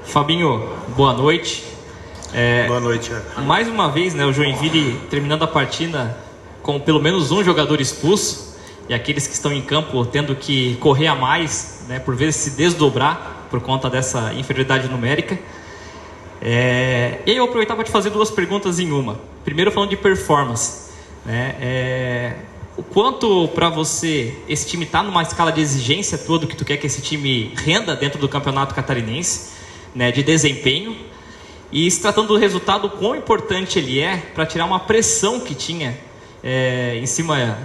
Fabinho, boa noite. Boa noite. Mais uma vez, né, o Joinville terminando a partida com pelo menos um jogador expulso e aqueles que estão em campo tendo que correr a mais, né, por vezes se desdobrar por conta dessa inferioridade numérica. E aí eu aproveitava de fazer duas perguntas em uma. Primeiro falando de performance, né, o quanto para você esse time está numa escala de exigência toda que tu quer que esse time renda dentro do campeonato catarinense, né, de desempenho, e se tratando do resultado, o quão importante ele é para tirar uma pressão que tinha em cima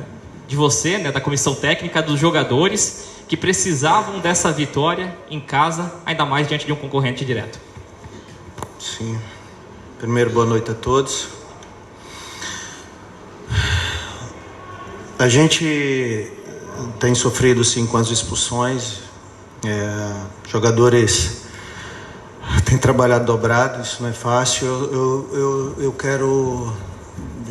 de você, né, da comissão técnica, dos jogadores que precisavam dessa vitória em casa, ainda mais diante de um concorrente direto. Sim. Primeiro, boa noite a todos. A gente tem sofrido sim com as expulsões. Jogadores têm trabalhado dobrado, isso não é fácil. Eu quero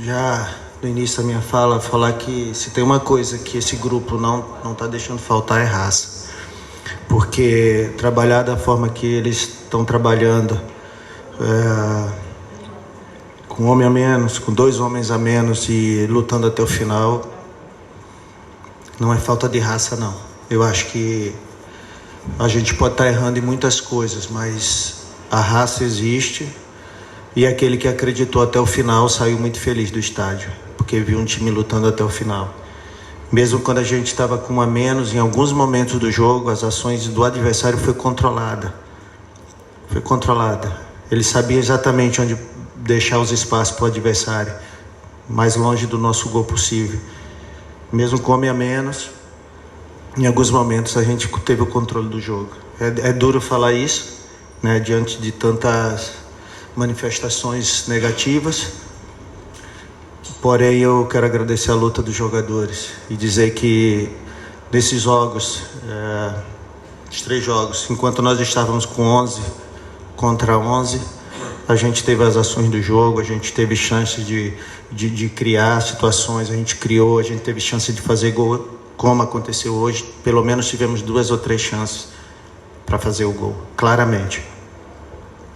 já no início da minha fala falar que se tem uma coisa que esse grupo não está deixando faltar é raça. Porque trabalhar da forma que eles estão trabalhando, com um homem a menos, com 2 homens a menos e lutando até o final, não é falta de raça, não. Eu acho que a gente pode estar errando em muitas coisas, mas a raça existe e aquele que acreditou até o final saiu muito feliz do estádio, porque viu um time lutando até o final. Mesmo quando a gente estava com um a menos, em alguns momentos do jogo, as ações do adversário foi controlada. Ele sabia exatamente onde deixar os espaços para o adversário, mais longe do nosso gol possível. Mesmo com homem a menos, em alguns momentos a gente teve o controle do jogo. É duro falar isso, né, diante de tantas manifestações negativas, porém eu quero agradecer a luta dos jogadores e dizer que nesses jogos, os 3 jogos, enquanto nós estávamos com 11 contra 11, a gente teve as ações do jogo, a gente teve chance de criar situações, a gente criou, a gente teve chance de fazer gol, como aconteceu hoje. Pelo menos tivemos 2 ou 3 chances para fazer o gol, claramente.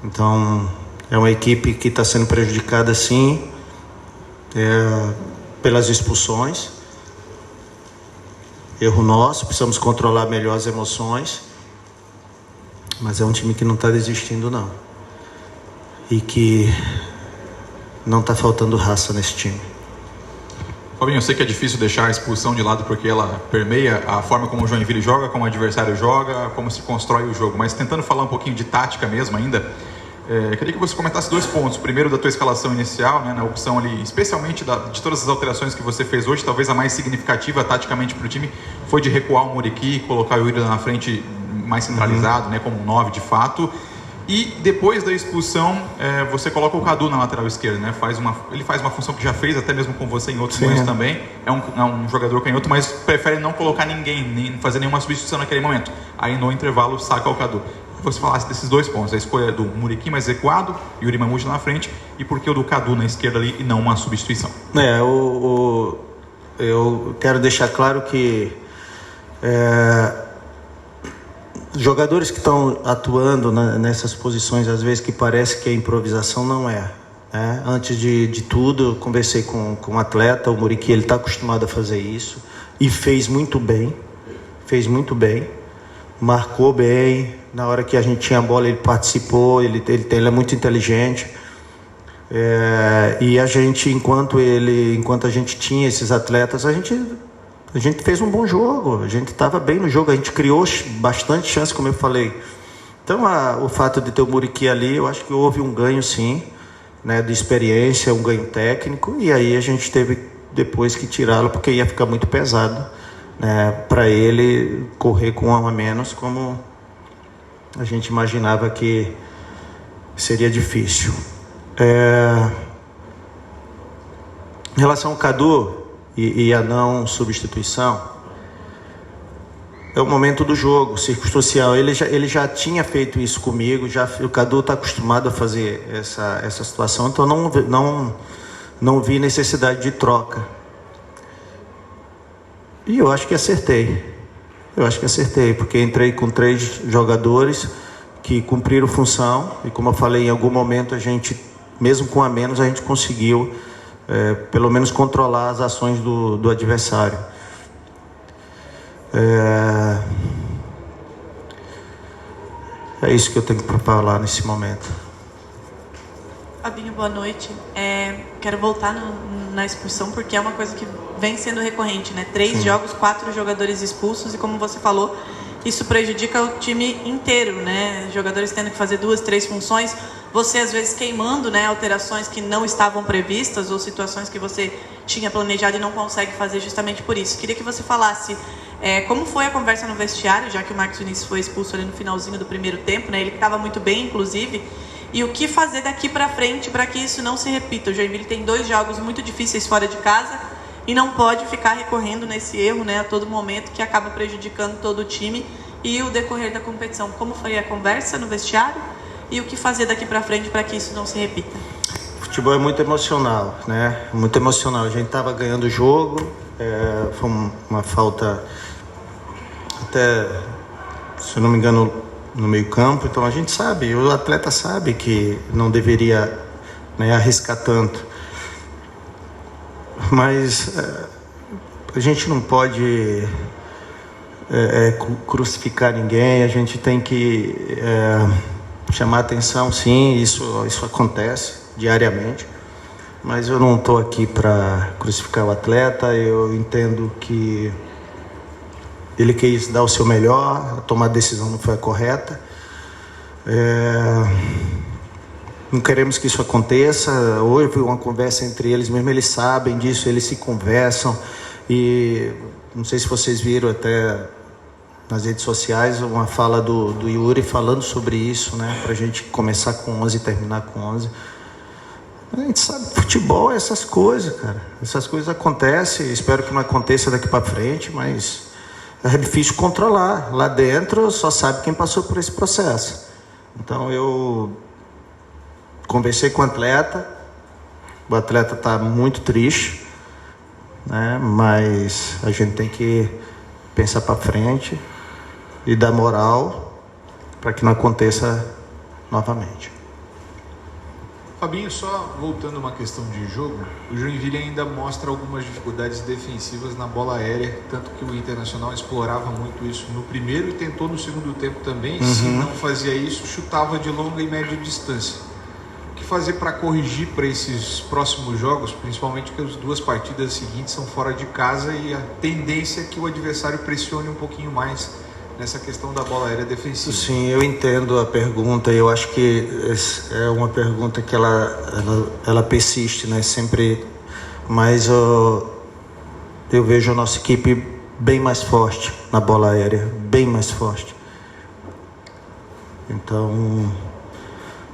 Então, é uma equipe que está sendo prejudicada, sim, pelas expulsões. Erro nosso, precisamos controlar melhor as emoções, mas é um time que não está desistindo, não. E que não está faltando raça nesse time. Fabinho, eu sei que é difícil deixar a expulsão de lado porque ela permeia a forma como o Joinville joga, como o adversário joga, como se constrói o jogo. Mas tentando falar um pouquinho de tática mesmo ainda, queria que você comentasse 2 pontos. Primeiro, da tua escalação inicial, né, na opção ali, especialmente de todas as alterações que você fez hoje, talvez a mais significativa taticamente para o time foi de recuar o Muriqui, colocar o Yuri na frente mais centralizado, né, como um 9 de fato. E depois da expulsão, você coloca o Cadu na lateral esquerda, né? Ele faz uma função que já fez, até mesmo com você em outros momentos também. É um jogador canhoto, mas prefere não colocar ninguém, nem fazer nenhuma substituição naquele momento. Aí no intervalo saca o Cadu. Você falasse desses 2 pontos, a escolha do Muriqui mais recuado, Yuri Mamute na frente, e por que o do Cadu na esquerda ali e não uma substituição? Eu quero deixar claro que jogadores que estão atuando nessas posições, às vezes que parece que é improvisação, não é. Antes de tudo, eu conversei com um atleta, o Muriqui, ele está acostumado a fazer isso e fez muito bem, marcou bem, na hora que a gente tinha a bola ele participou, ele é muito inteligente, e a gente, enquanto a gente tinha esses atletas, a gente fez um bom jogo, a gente estava bem no jogo, a gente criou bastante chance, como eu falei. Então, o fato de ter o Muriqui ali, eu acho que houve um ganho, sim, né, de experiência, um ganho técnico, e aí a gente teve depois que tirá-lo, porque ia ficar muito pesado, né, para ele correr com um a menos, como a gente imaginava que seria difícil. Em relação ao Cadu e a não substituição, é o momento do jogo, circunstancial. Ele já tinha feito isso comigo, o Cadu está acostumado a fazer essa situação, então não vi necessidade de troca. E eu acho que acertei, porque entrei com 3 jogadores que cumpriram função, e como eu falei, em algum momento a gente, mesmo com a menos, a gente conseguiu pelo menos controlar as ações do adversário. É isso que eu tenho para falar nesse momento. Fabinho, boa noite. Quero voltar na expulsão, porque é uma coisa que vem sendo recorrente, né? 3 jogos, 4 jogadores expulsos, e como você falou, isso prejudica o time inteiro, né? Jogadores tendo que fazer 2, 3 funções, você às vezes queimando, né, alterações que não estavam previstas ou situações que você tinha planejado e não consegue fazer justamente por isso. Queria que você falasse como foi a conversa no vestiário, já que o Marcos Vinícius foi expulso ali no finalzinho do primeiro tempo, né? Ele estava muito bem, inclusive. E o que fazer daqui para frente para que isso não se repita? O Joinville tem 2 jogos muito difíceis fora de casa e não pode ficar recorrendo nesse erro, né, a todo momento, que acaba prejudicando todo o time e o decorrer da competição. Como foi a conversa no vestiário e o que fazer daqui para frente para que isso não se repita? O futebol é muito emocional, né? Muito emocional. A gente estava ganhando o jogo, foi uma falta, até, se eu não me engano, no meio campo. Então a gente sabe, o atleta sabe que não deveria, né, arriscar tanto. Mas a gente não pode crucificar ninguém, a gente tem que chamar atenção, sim, isso acontece diariamente, mas eu não estou aqui para crucificar o atleta. Eu entendo que ele quis dar o seu melhor, tomar a decisão não foi a correta. Não queremos que isso aconteça. Houve uma conversa entre eles, mesmo eles sabem disso, eles se conversam. E não sei se vocês viram até nas redes sociais uma fala do Yuri falando sobre isso, né? Para a gente começar com 11 e terminar com 11. A gente sabe, futebol é essas coisas, cara. Essas coisas acontecem, espero que não aconteça daqui para frente, mas é difícil controlar. Lá dentro só sabe quem passou por esse processo. Então eu conversei com o atleta está muito triste, né? Mas a gente tem que pensar para frente e dar moral para que não aconteça novamente. Fabinho, só voltando a uma questão de jogo, o Joinville ainda mostra algumas dificuldades defensivas na bola aérea, tanto que o Internacional explorava muito isso no primeiro e tentou no segundo tempo também. Se não fazia isso, chutava de longa e média distância. O que fazer para corrigir para esses próximos jogos, principalmente que as 2 partidas seguintes são fora de casa e a tendência é que o adversário pressione um pouquinho mais nessa questão da bola aérea defensiva? Sim, eu entendo a pergunta. Eu acho que é uma pergunta que ela persiste, né? Sempre, mas eu vejo a nossa equipe bem mais forte na bola aérea, bem mais forte. Então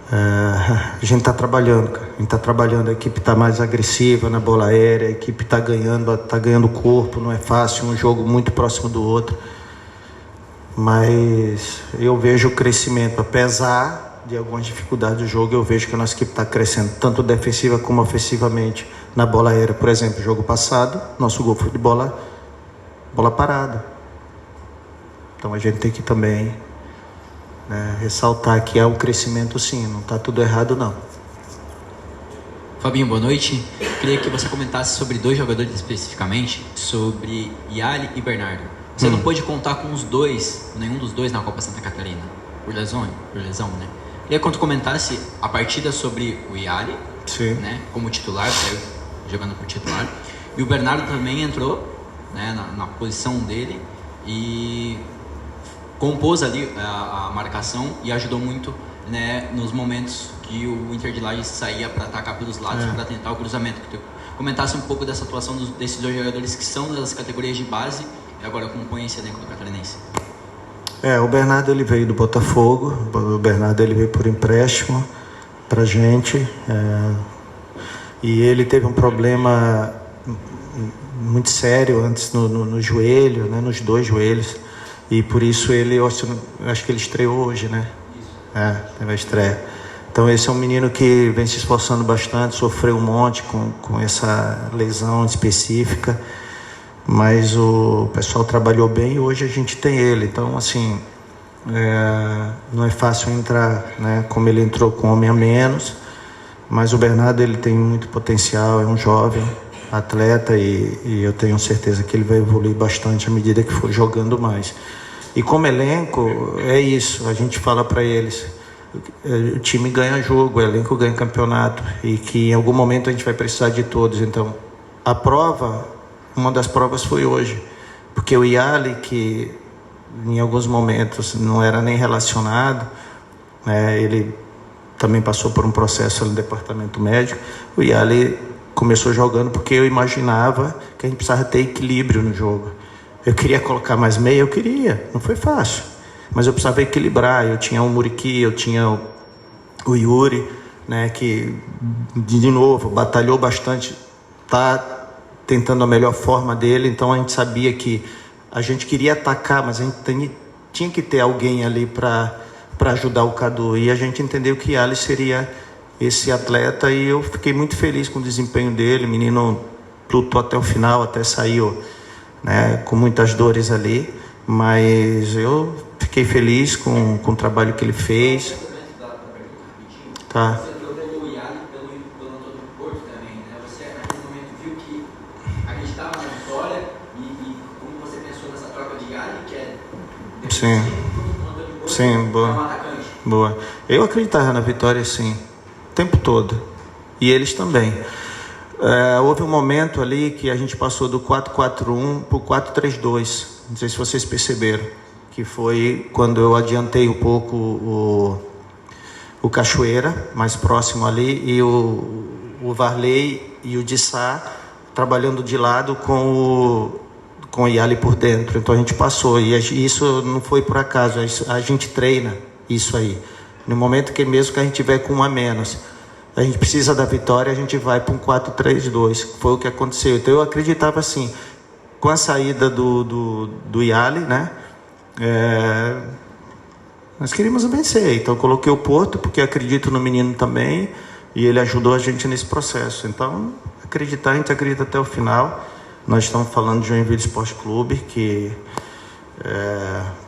a gente está trabalhando, cara. A gente está trabalhando, a equipe está mais agressiva na bola aérea, a equipe está ganhando corpo. Não é fácil, um jogo muito próximo do outro. Mas eu vejo o crescimento, apesar de algumas dificuldades do jogo, eu vejo que a nossa equipe está crescendo, tanto defensiva como ofensivamente, na bola aérea. Por exemplo, jogo passado, nosso gol foi de bola parada. Então a gente tem que também, né, ressaltar que há um crescimento, sim, não está tudo errado, não. Fabinho, boa noite. Queria que você comentasse sobre 2 jogadores especificamente, sobre Yali e Bernardo. Você não pôde contar com nenhum dos dois na Copa Santa Catarina, por lesão, né? Queria que tu comentasse a partida sobre o Yali, né, como titular, saiu jogando por titular, e o Bernardo também entrou, né, na posição dele e compôs ali a marcação e ajudou muito, né, nos momentos que o Inter de Lages saía para atacar pelos lados, para tentar o cruzamento. Que tu comentasse um pouco dessa atuação desses 2 jogadores que são das categorias de base e agora compõem esse elenco do Catarinense. O Bernardo ele veio do Botafogo, o Bernardo ele veio por empréstimo pra gente, e ele teve um problema muito sério antes no joelho, né, nos 2 joelhos, e por isso eu acho que ele estreou hoje, né? Teve a estreia. Então esse é um menino que vem se esforçando bastante, sofreu um monte com essa lesão específica, mas o pessoal trabalhou bem e hoje a gente tem ele. Então, assim, Não é fácil entrar, né, como ele entrou com homem a menos, mas o Bernardo ele tem muito potencial, é um jovem atleta e eu tenho certeza que ele vai evoluir bastante à medida que for jogando mais. E como elenco, é isso, a gente fala para eles, o time ganha jogo, o elenco ganha campeonato e que em algum momento a gente vai precisar de todos. Então, uma das provas foi hoje, porque o Yali, que em alguns momentos não era nem relacionado, ele também passou por um processo no departamento médico. O Yali começou jogando porque eu imaginava que a gente precisava ter equilíbrio no jogo. Eu queria colocar mais meia, eu queria, não foi fácil, mas eu precisava equilibrar. Eu tinha o Muriqui, eu tinha o Yuri, né, que de novo batalhou bastante, tá tentando a melhor forma dele. Então a gente sabia que a gente queria atacar, mas a gente tinha que ter alguém ali para ajudar o Cadu, e a gente entendeu que Ali seria esse atleta, e eu fiquei muito feliz com o desempenho dele. O menino lutou até o final, até saiu, né, com muitas dores ali, mas eu fiquei feliz com o trabalho que ele fez. Tá. Você falou pelo Yali e pelo Antônio Porto também, né? Você naquele momento viu que acreditava na vitória e como você pensou nessa troca de Yali, que é Sim. Sim, boa. um atacante? Boa. Eu acreditava na vitória, sim, o tempo todo, e eles também. Houve um momento ali que a gente passou do 4-4-1 para o 4-3-2, não sei se vocês perceberam, que foi quando eu adiantei um pouco o Cachoeira, mais próximo ali, e o Varley e o Dissá trabalhando de lado com o Yali por dentro. Então a gente passou, e isso não foi por acaso, a gente treina isso aí. No momento que mesmo que a gente tiver com um a menos, a gente precisa da vitória, a gente vai para um 4-3-2, foi o que aconteceu. Então eu acreditava assim, com a saída do Yali, né, nós queríamos vencer. Então eu coloquei o Porto, porque acredito no menino também, e ele ajudou a gente nesse processo. Então, a gente acredita até o final. Nós estamos falando de Joinville Esporte Clube, que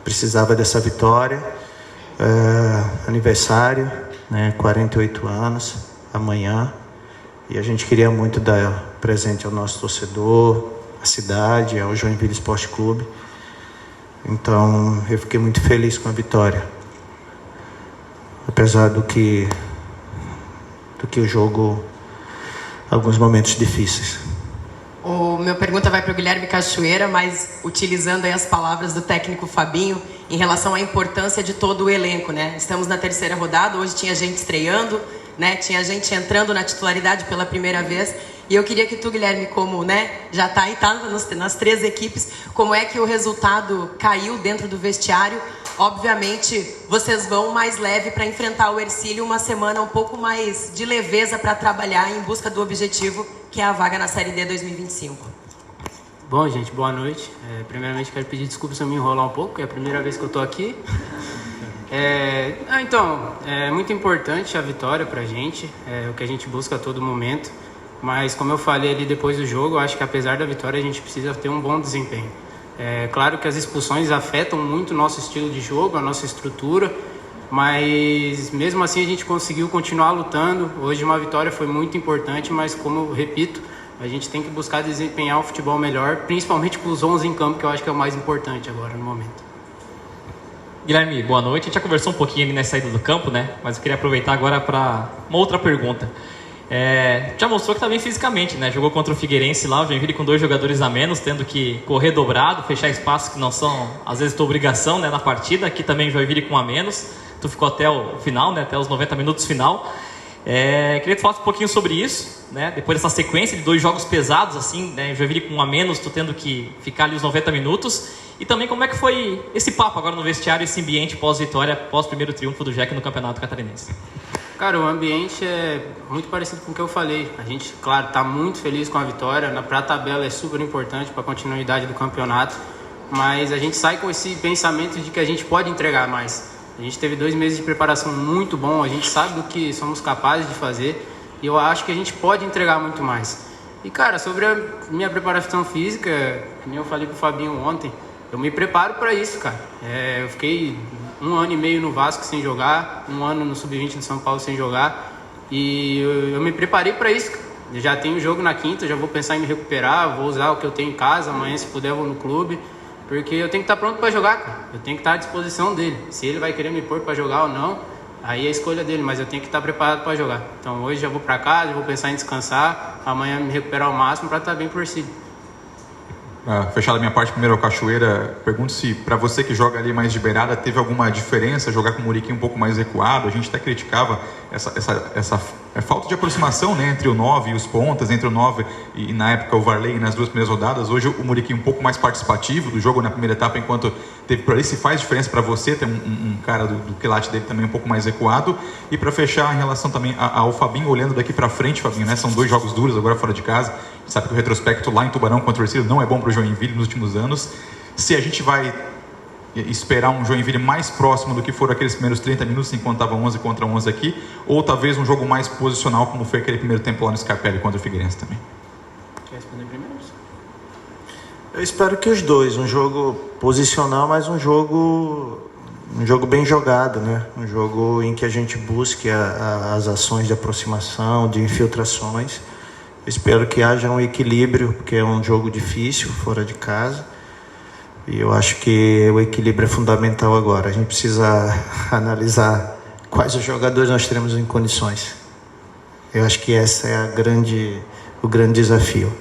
precisava dessa vitória. Aniversário, né, 48 anos, amanhã. E a gente queria muito dar presente ao nosso torcedor, à cidade, ao Joinville Esporte Clube. Então, eu fiquei muito feliz com a vitória. Apesar do que o jogo, alguns momentos difíceis. Minha pergunta vai para o Guilherme Cachoeira, mas utilizando aí as palavras do técnico Fabinho em relação à importância de todo o elenco, né? Estamos na terceira rodada, hoje tinha gente estreando, né? Tinha gente entrando na titularidade pela primeira vez. E eu queria que tu, Guilherme, como, né, já está aí, tá nas três equipes, como é que o resultado caiu dentro do vestiário? Obviamente, vocês vão mais leve para enfrentar o Hercílio, uma semana um pouco mais de leveza para trabalhar em busca do objetivo, que é a vaga na Série D 2025. Bom, gente, boa noite. Primeiramente, quero pedir desculpas se eu me enrolar um pouco, é a primeira vez que eu estou aqui. Então, é muito importante a vitória para a gente, é o que a gente busca a todo momento. Mas, como eu falei ali depois do jogo, eu acho que apesar da vitória, a gente precisa ter um bom desempenho. É claro que as expulsões afetam muito o nosso estilo de jogo, a nossa estrutura, mas mesmo assim a gente conseguiu continuar lutando. Hoje uma vitória foi muito importante, mas como eu repito, a gente tem que buscar desempenhar o futebol melhor, principalmente com os 11 em campo, que eu acho que é o mais importante agora no momento. Guilherme, boa noite. A gente já conversou um pouquinho ali na saída do campo, né? Mas eu queria aproveitar agora para uma outra pergunta. Já mostrou que está bem fisicamente, né? Jogou contra o Figueirense lá, o Joinville com 2 jogadores a menos, tendo que correr dobrado, fechar espaços que não são, às vezes, tua obrigação, né, na partida. Aqui também o Joinville com um a menos. Tu ficou até o final, né? Até os 90 minutos final. Queria que tu falasse um pouquinho sobre isso, né? Depois dessa sequência de 2 jogos pesados, assim, né? Joinville com um a menos, tu tendo que ficar ali os 90 minutos. E também como é que foi esse papo agora no vestiário, esse ambiente pós-vitória, pós-primeiro triunfo do Jack no Campeonato Catarinense? Cara, o ambiente é muito parecido com o que eu falei. A gente, claro, está muito feliz com a vitória. Para a tabela é super importante para a continuidade do campeonato. Mas a gente sai com esse pensamento de que a gente pode entregar mais. A gente teve 2 meses de preparação muito bom. A gente sabe do que somos capazes de fazer. E eu acho que a gente pode entregar muito mais. E, cara, sobre a minha preparação física, como eu falei pro Fabinho ontem, eu me preparo para isso, cara. Eu fiquei um ano e meio no Vasco sem jogar, um ano no Sub-20 do São Paulo sem jogar, e eu me preparei para isso. Eu já tenho jogo na quinta, já vou pensar em me recuperar, vou usar o que eu tenho em casa, amanhã se puder eu vou no clube, porque eu tenho que estar pronto para jogar, cara. Eu tenho que estar à disposição dele. Se ele vai querer me pôr para jogar ou não, aí é a escolha dele, mas eu tenho que estar preparado para jogar. Então hoje já vou para casa, já vou pensar em descansar, amanhã me recuperar ao máximo para estar bem por si. Fechada a minha parte, primeiro ao Cachoeira, pergunto se para você que joga ali mais de beirada, teve alguma diferença jogar com o Muriqui um pouco mais recuado? A gente até criticava essa falta de aproximação, né, entre o 9 e os pontas, entre o 9 e na época o Varley nas duas primeiras rodadas. Hoje o Muriqui um pouco mais participativo do jogo na primeira etapa, enquanto teve por aí. Se faz diferença para você ter um cara do quilate dele também um pouco mais recuado? E para fechar, em relação também ao Fabinho, olhando daqui para frente, Fabinho, né, são 2 jogos duros agora fora de casa. Sabe que o retrospecto lá em Tubarão contra o Ercílio não é bom para o Joinville nos últimos anos. Se a gente vai esperar um Joinville mais próximo do que foram aqueles primeiros 30 minutos, enquanto estava 11 contra 11 aqui, ou talvez um jogo mais posicional, como foi aquele primeiro tempo lá no Scarpelli contra o Figueirense também? Quer responder primeiro? Eu espero que os dois, um jogo posicional, mas um jogo bem jogado, né? Um jogo em que a gente busque as ações de aproximação, de infiltrações. Espero que haja um equilíbrio, porque é um jogo difícil, fora de casa. E eu acho que o equilíbrio é fundamental agora. A gente precisa analisar quais os jogadores nós teremos em condições. Eu acho que essa é o grande desafio.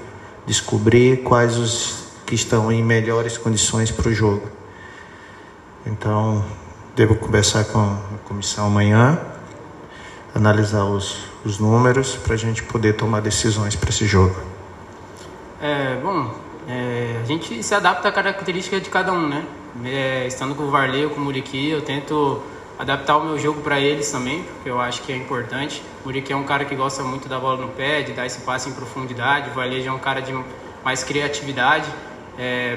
Descobrir quais os que estão em melhores condições para o jogo. Então, devo conversar com a comissão amanhã, analisar os números para a gente poder tomar decisões para esse jogo. A gente se adapta à característica de cada um, né? Estando com o Varley ou com o Muriqui, eu tento adaptar o meu jogo para eles também, porque eu acho que é importante. O Muriqui é um cara que gosta muito da bola no pé, de dar esse passe em profundidade. O Varley já é um cara de mais criatividade.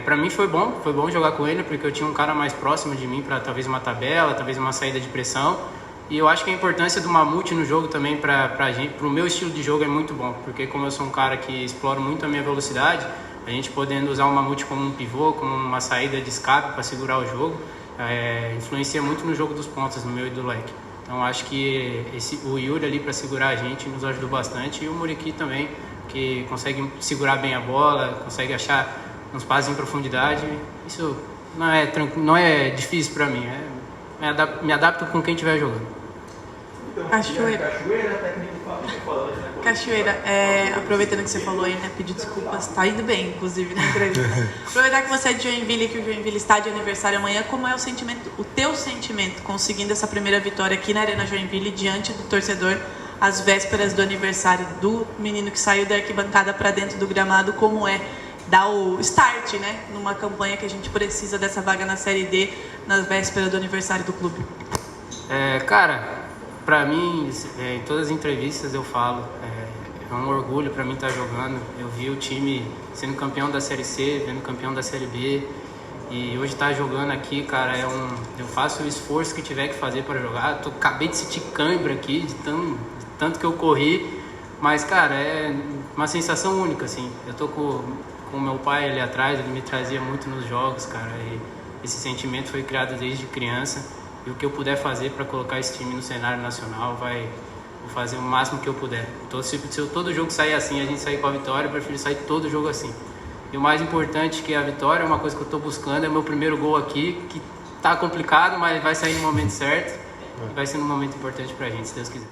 Para mim foi bom jogar com ele, porque eu tinha um cara mais próximo de mim para talvez uma tabela, talvez uma saída de pressão. E eu acho que a importância do Mamute no jogo também para o meu estilo de jogo é muito bom, porque como eu sou um cara que explora muito a minha velocidade, a gente podendo usar o Mamute como um pivô, como uma saída de escape para segurar o jogo, influencia muito no jogo dos pontas, no meu e do leque. Então acho que o Yuri ali para segurar a gente nos ajudou bastante, e o Muriqui também, que consegue segurar bem a bola, consegue achar uns passes em profundidade. Isso não é difícil para mim, me adapto com quem estiver jogando. Cachoeira, aproveitando que você falou aí, né, pedir desculpas, tá indo bem, inclusive, na entrevista. Aproveitar que você é de Joinville e que o Joinville está de aniversário amanhã, como é o teu sentimento conseguindo essa primeira vitória aqui na Arena Joinville diante do torcedor, às vésperas do aniversário do menino que saiu da arquibancada para dentro do gramado, como é dar o start, né, numa campanha que a gente precisa dessa vaga na Série D, nas vésperas do aniversário do clube? Cara, para mim, em todas as entrevistas eu falo, é um orgulho para mim estar jogando. Eu vi o time sendo campeão da Série C, sendo campeão da Série B, e hoje estar jogando aqui, cara, eu faço o esforço que tiver que fazer para jogar. Acabei de sentir cãibra aqui, de tanto que eu corri, mas, cara, é uma sensação única, assim. Eu tô com o meu pai ali atrás, ele me trazia muito nos jogos, cara, e esse sentimento foi criado desde criança. E o que eu puder fazer para colocar esse time no cenário nacional, vou fazer o máximo que eu puder. Então, se todo jogo sair assim, a gente sair com a vitória, eu prefiro sair todo jogo assim. E o mais importante, que a vitória é uma coisa que eu estou buscando, é meu primeiro gol aqui, que tá complicado, mas vai sair no momento certo. E vai ser um momento importante para a gente, se Deus quiser.